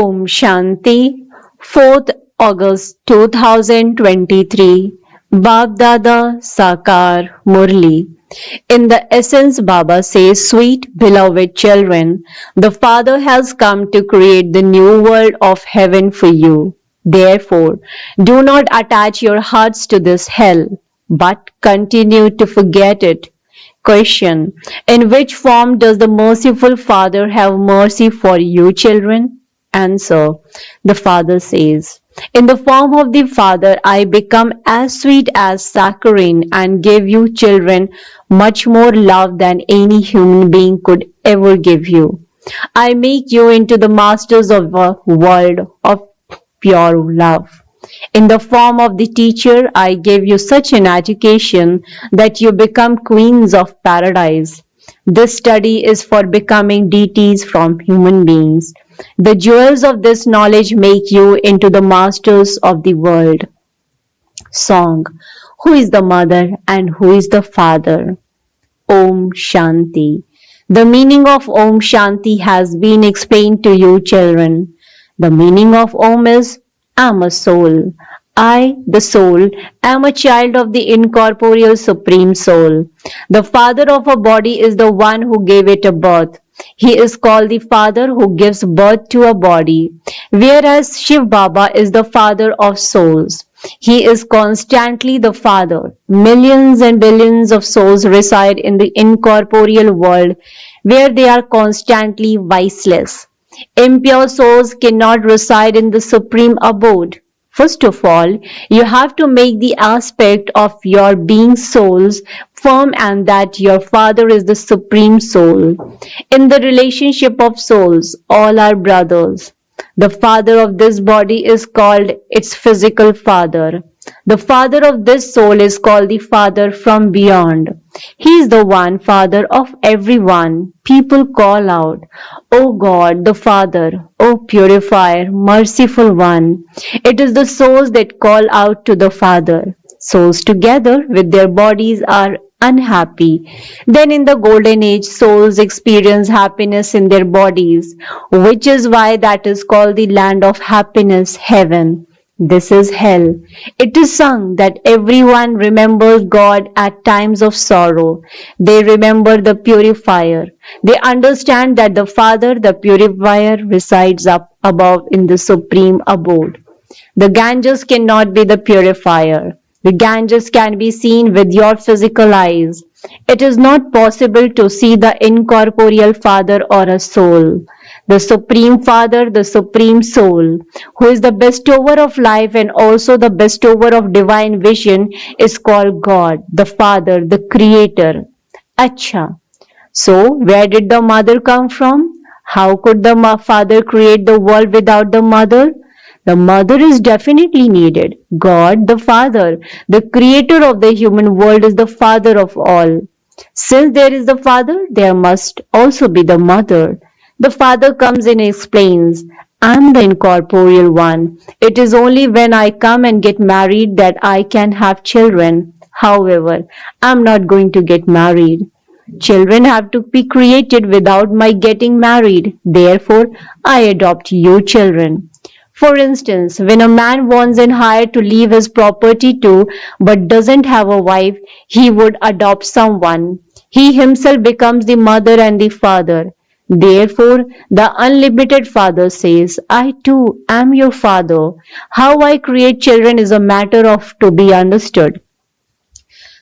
Om Shanti, 4th August 2023, Baapdada Sakar Murli. In the essence, Baba says, sweet beloved children, the Father has come to create the new world of heaven for you. Therefore, do not attach your hearts to this hell, but continue to forget it. Question: in which form does the merciful Father have mercy for you, children? Answer: the Father says, in the form of the Father, I become as sweet as saccharine and give you, children, much more love than any human being could ever give you. I make you into the masters of a world of pure love. In the form of the teacher, I gave you such an education that you become queens of paradise. This study is for becoming deities from human beings. The jewels of this knowledge make you into the masters of the world. Song: who is the mother and who is the father? Om Shanti. The meaning of Om Shanti has been explained to you, children. The meaning of Om is I am a soul. I, the soul, am a child of the incorporeal Supreme Soul. The father of a body is the one who gave it a birth. He is called the father who gives birth to a body, whereas Shiv Baba is the father of souls. He is constantly the Father. Millions and billions of souls reside in the incorporeal world where they are constantly viceless. Impure souls cannot reside in the supreme abode. First of all, you have to make the aspect of your being souls firm and that your Father is the supreme soul. In the relationship of souls, all are brothers. The father of this body is called its physical father. The father of this soul is called the Father from beyond. He is the one Father of everyone. People call out, O God, the Father, O Purifier, Merciful One. It is the souls that call out to the Father. Souls together with their bodies are unhappy. Then in the golden age, souls experience happiness in their bodies, which is why that is called the land of happiness, heaven. This is hell. It is sung that everyone remembers God at times of sorrow. They remember the purifier. They understand that the Father, the purifier, resides up above in the supreme abode. The Ganges cannot be the purifier. The Ganges can be seen with your physical eyes. It is not possible to see the incorporeal Father or a soul. The Supreme Father, the Supreme Soul, who is the bestower of life and also the bestower of divine vision, is called God, the Father, the Creator. Acha. So, where did the mother come from? How could the father create the world without the mother? The mother is definitely needed. God, the Father, the creator of the human world, is the father of all. Since there is the father, there must also be the mother. The father comes and explains, I am the incorporeal one. It is only when I come and get married that I can have children. However, I am not going to get married. Children have to be created without my getting married. Therefore, I adopt you children. For instance, when a man wants and hired to leave his property to but doesn't have a wife, he would adopt someone. He himself becomes the mother and the father. Therefore, the unlimited Father says, I too am your Father. How I create children is a matter of to be understood.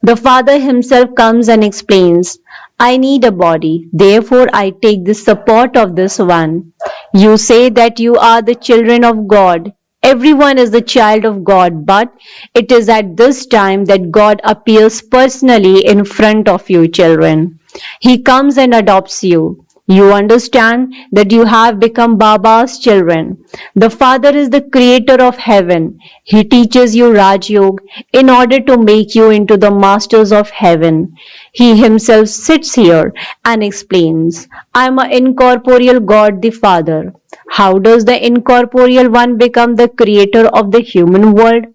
The Father himself comes and explains, I need a body, therefore I take the support of this one. You say that you are the children of God. Everyone is the child of God, but it is at this time that God appears personally in front of you, children. He comes and adopts you. You understand that you have become Baba's children. The Father is the creator of heaven. He teaches you Raj Yoga in order to make you into the masters of heaven. He himself sits here and explains, I am an incorporeal God the Father. How does the incorporeal one become the creator of the human world?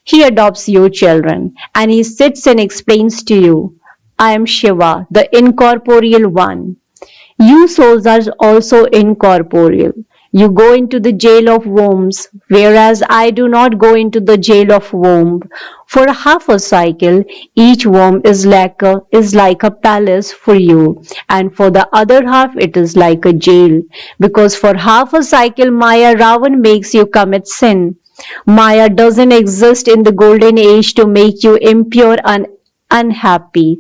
He adopts you children and he sits and explains to you, I am Shiva, the incorporeal one. You souls are also incorporeal. You go into the jail of worms, whereas I do not go into the jail of worm. For half a cycle, each worm is like a palace for you, and for the other half, it is like a jail. Because for half a cycle, Maya Ravan makes you commit sin. Maya doesn't exist in the golden age to make you impure and unhappy.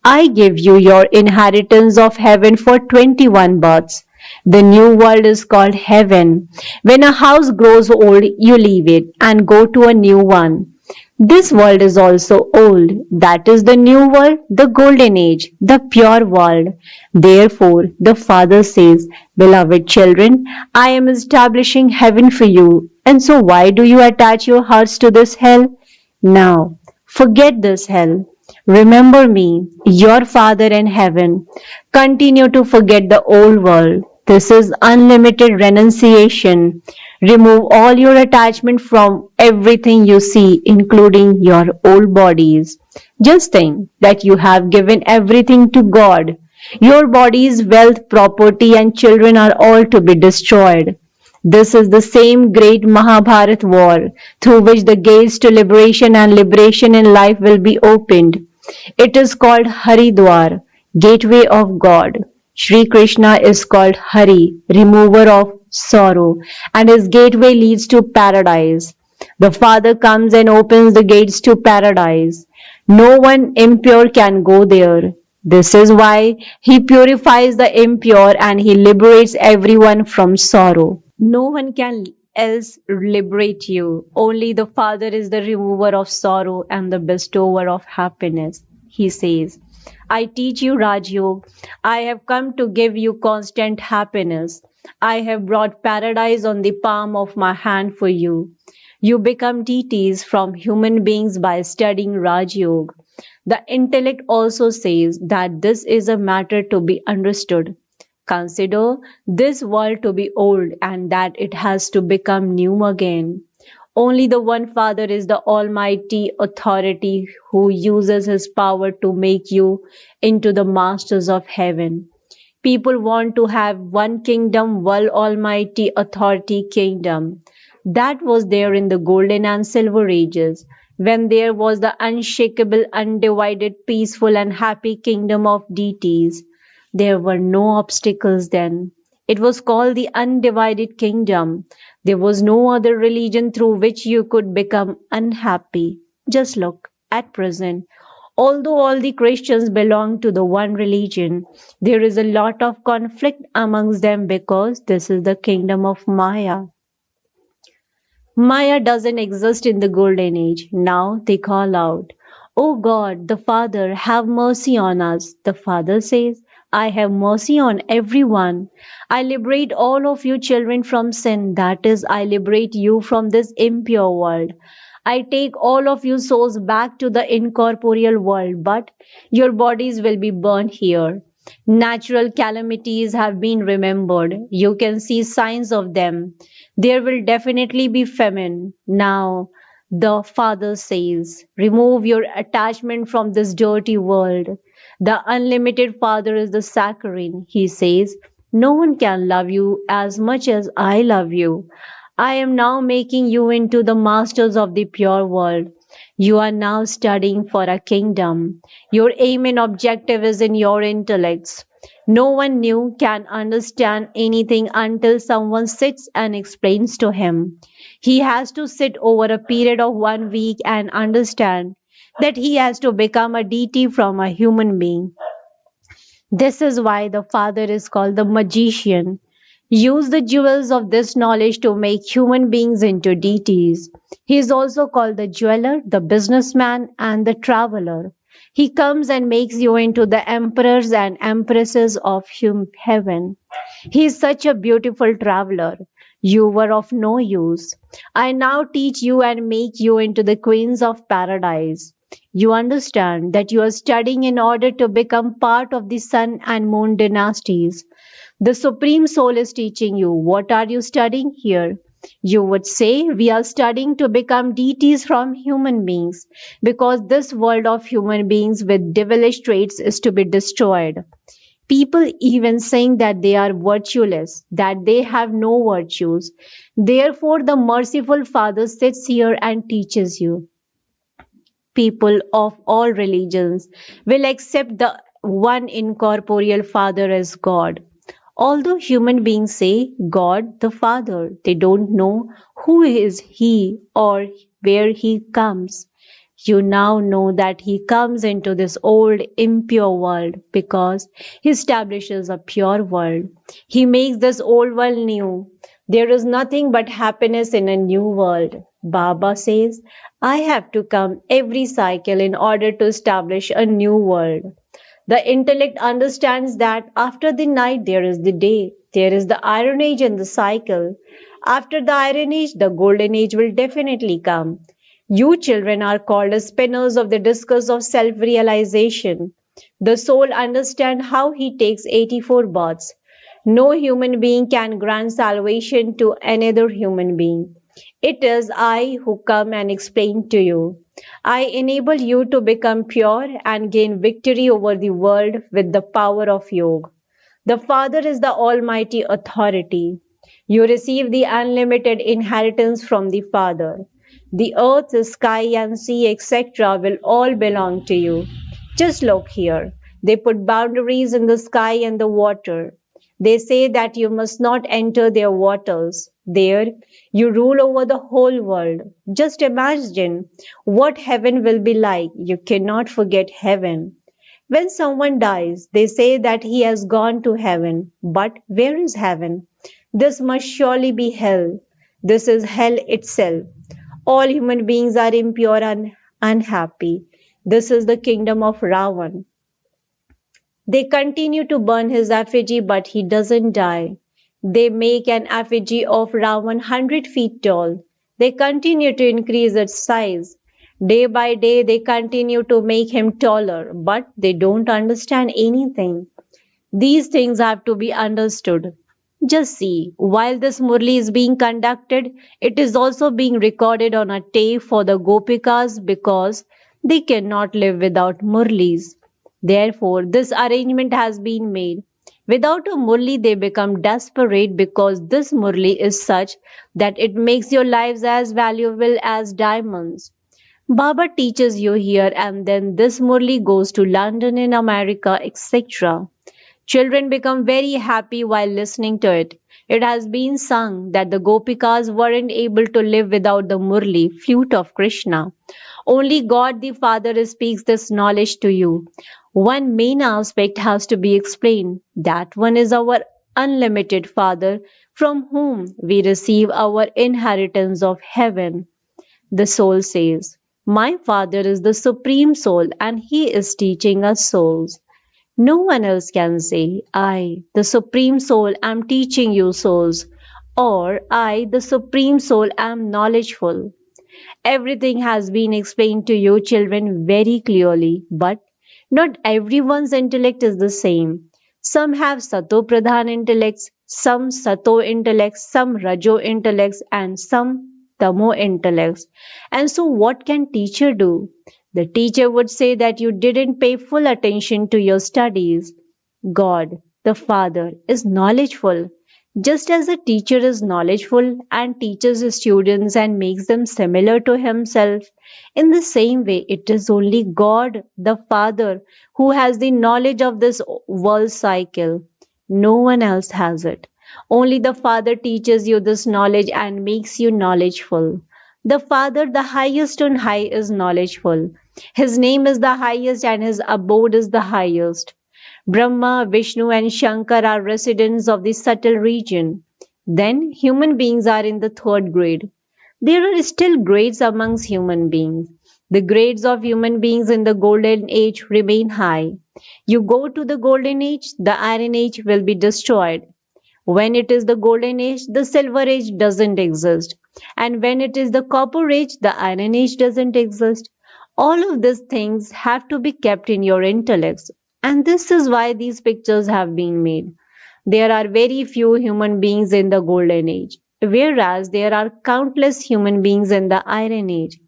I give you your inheritance of heaven for 21 births. The new world is called heaven. When a house grows old, you leave it and go to a new one. This world is also old. That is the new world, the golden age, the pure world. Therefore, the Father says, Beloved children, I am establishing heaven for you. And so, why do you attach your hearts to this hell? Now, forget this hell. Remember me, your Father in heaven. Continue to forget the old world. This is unlimited renunciation. Remove all your attachment from everything you see, including your old bodies. Just think that you have given everything to God. Your bodies, wealth, property, and children are all to be destroyed. This is the same great Mahabharat war through which the gates to liberation in life will be opened. It is called Haridwar, gateway of God. Sri Krishna is called Hari, remover of sorrow, and his gateway leads to paradise. The Father comes and opens the gates to paradise. No one impure can go there. This is why he purifies the impure and he liberates everyone from sorrow. No one can else liberate you. Only the Father is the remover of sorrow and the bestower of happiness. He says, I teach you Raj Yoga. I have come to give you constant happiness. I have brought paradise on the palm of my hand for you. You become deities from human beings by studying Raj Yoga. The intellect also says that this is a matter to be understood. Consider this world to be old and that it has to become new again. Only the one Father is the Almighty Authority who uses His power to make you into the masters of heaven. People want to have one kingdom, one Almighty Authority kingdom. That was there in the golden and silver ages, when there was the unshakable, undivided, peaceful, and happy kingdom of deities. There were no obstacles then. It was called the undivided kingdom. There was no other religion through which you could become unhappy. Just look at present. Although all the Christians belong to the one religion, there is a lot of conflict amongst them because this is the kingdom of Maya. Maya doesn't exist in the golden age. Now they call out, O God, the Father, have mercy on us. The Father says, I have mercy on everyone. I liberate all of you children from sin. That is, I liberate you from this impure world. I take all of you souls back to the incorporeal world, but your bodies will be burned here. Natural calamities have been remembered. You can see signs of them. There will definitely be famine. Now, the Father says, remove your attachment from this dirty world. The unlimited Father is the saccharine. He says, no one can love you as much as I love you. I am now making you into the masters of the pure world. You are now studying for a kingdom. Your aim and objective is in your intellects. No one new can understand anything until someone sits and explains to him. He has to sit over a period of 1 week and understand that he has to become a deity from a human being. This is why the Father is called the magician. Use the jewels of this knowledge to make human beings into deities. He is also called the jeweler, the businessman, and the traveler. He comes and makes you into the emperors and empresses of heaven. He is such a beautiful traveler. You were of no use. I now teach you and make you into the queens of paradise. You understand that you are studying in order to become part of the sun and moon dynasties. The Supreme Soul is teaching you. What are you studying here? You would say, we are studying to become deities from human beings because this world of human beings with devilish traits is to be destroyed. People even saying that they are virtueless, that they have no virtues. Therefore, the merciful Father sits here and teaches you. People of all religions will accept the one incorporeal Father as God. Although human beings say God the Father, they don't know who is He or where He comes. You now know that He comes into this old impure world because He establishes a pure world. He makes this old world new. There is nothing but happiness in a new world. Baba says, I have to come every cycle in order to establish a new world. The intellect understands that after the night there is the day. There is the iron age and the cycle. After the iron age, the golden age will definitely come. You children are called as spinners of the discus of self-realization. The soul understands how he takes 84 births. No human being can grant salvation to another human being. It is I who come and explain to you. I enable you to become pure and gain victory over the world with the power of yoga. The Father is the Almighty Authority. You receive the unlimited inheritance from the Father. The earth, the sky, and sea, etc., will all belong to you. Just look here. They put boundaries in the sky and the water. They say that you must not enter their waters. There, you rule over the whole world. Just imagine what heaven will be like. You cannot forget heaven. When someone dies, they say that he has gone to heaven. But where is heaven? This must surely be hell. This is hell itself. All human beings are impure and unhappy. This is the kingdom of Ravan. They continue to burn his effigy, but he doesn't die. They make an effigy of Ravan 100 feet tall. They continue to increase its size. Day by day, they continue to make him taller, but they don't understand anything. These things have to be understood. Just see, while this Murli is being conducted, it is also being recorded on a tape for the Gopikas because they cannot live without Murlis. Therefore, this arrangement has been made. Without a Murli, they become desperate because this Murli is such that it makes your lives as valuable as diamonds. Baba teaches you here, and then this Murli goes to London in America, etc. Children become very happy while listening to it. It has been sung that the Gopikas weren't able to live without the Murli, flute of Krishna. Only God the Father speaks this knowledge to you. One main aspect has to be explained. That one is our unlimited Father from whom we receive our inheritance of heaven. The soul says, my Father is the Supreme Soul and He is teaching us souls. No one else can say, I, the Supreme Soul, am teaching you souls, or I, the Supreme Soul, am knowledgeful. Everything has been explained to you, children, very clearly, but not everyone's intellect is the same. Some have Sato Pradhan intellects, some Sato intellects, some Rajo intellects, and some Tamo intellects. And so, what can teacher do? The teacher would say that you didn't pay full attention to your studies. God, the Father, is knowledgeful. Just as a teacher is knowledgeful and teaches his students and makes them similar to himself, in the same way, it is only God, the Father, who has the knowledge of this world cycle. No one else has it. Only the Father teaches you this knowledge and makes you knowledgeful. The Father, the highest on high, is knowledgeful. His name is the highest and his abode is the highest. Brahma, Vishnu, and Shankar are residents of the subtle region. Then human beings are in the third grade. There are still grades amongst human beings. The grades of human beings in the golden age remain high. You go to the golden age, the iron age will be destroyed. When it is the golden age, the silver age doesn't exist. And when it is the copper age, the iron age doesn't exist. All of these things have to be kept in your intellects. And this is why these pictures have been made. There are very few human beings in the golden age, whereas there are countless human beings in the iron age.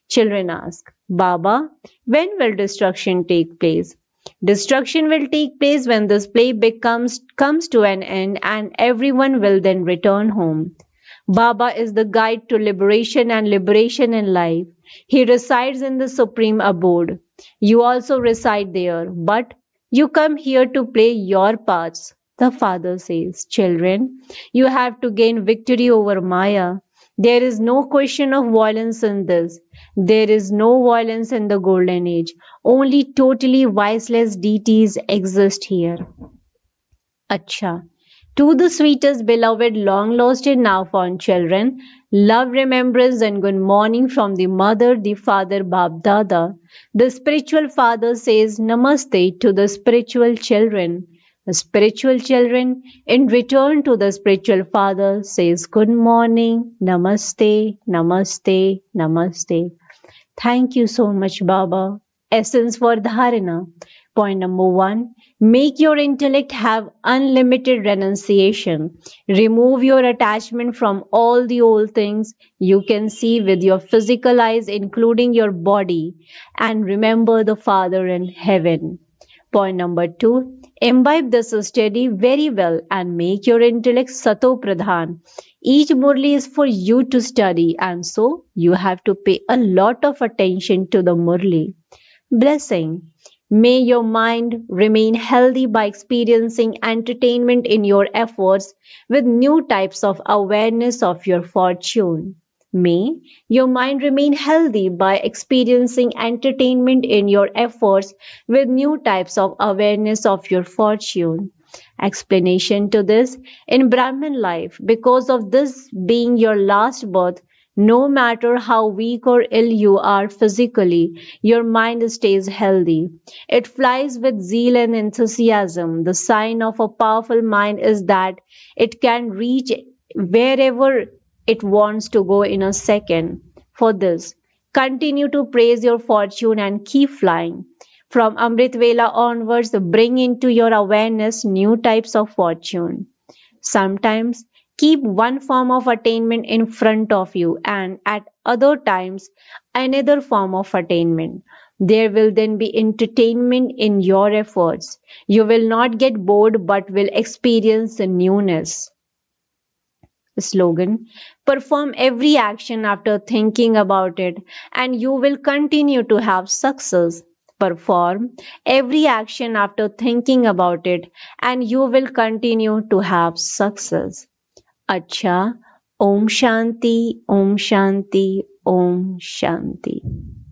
Children ask, Baba, when will destruction take place? Destruction will take place when this play comes to an end and everyone will then return home. Baba is the guide to liberation and liberation in life. He resides in the supreme abode. You also reside there, but you come here to play your parts. The father says, children, you have to gain victory over Maya. There is no question of violence in this. There is no violence in the golden age. Only totally viceless deities exist here. Acha. To the sweetest beloved, long lost and now found children, love, remembrance, and good morning from the mother, the father, Baapdada. The spiritual father says Namaste to the spiritual children. The spiritual children, in return to the spiritual father, says good morning, Namaste, Namaste, Namaste. Thank you so much, Baba. Essence for Dharana. Point number one, make your intellect have unlimited renunciation. Remove your attachment from all the old things you can see with your physical eyes, including your body, and remember the Father in heaven. Point number two, imbibe this study very well and make your intellect sato pradhan. Each Murli is for you to study, and so you have to pay a lot of attention to the Murli. Blessing. May your mind remain healthy by experiencing entertainment in your efforts with new types of awareness of your fortune. May your mind remain healthy by experiencing entertainment in your efforts with new types of awareness of your fortune. Explanation to this, in Brahmin life, because of this being your last birth, no matter how weak or ill you are physically, your mind stays healthy. It flies with zeal and enthusiasm. The sign of a powerful mind is that it can reach wherever it wants to go in a second. For this, continue to praise your fortune and keep flying. From Amrit Vela onwards, bring into your awareness new types of fortune. Sometimes keep one form of attainment in front of you, and at other times, another form of attainment. There will then be entertainment in your efforts. You will not get bored but will experience the newness. Slogan. Perform every action after thinking about it, and you will continue to have success. Perform every action after thinking about it, and you will continue to have success. Acha. Om Shanti, Om Shanti, Om Shanti.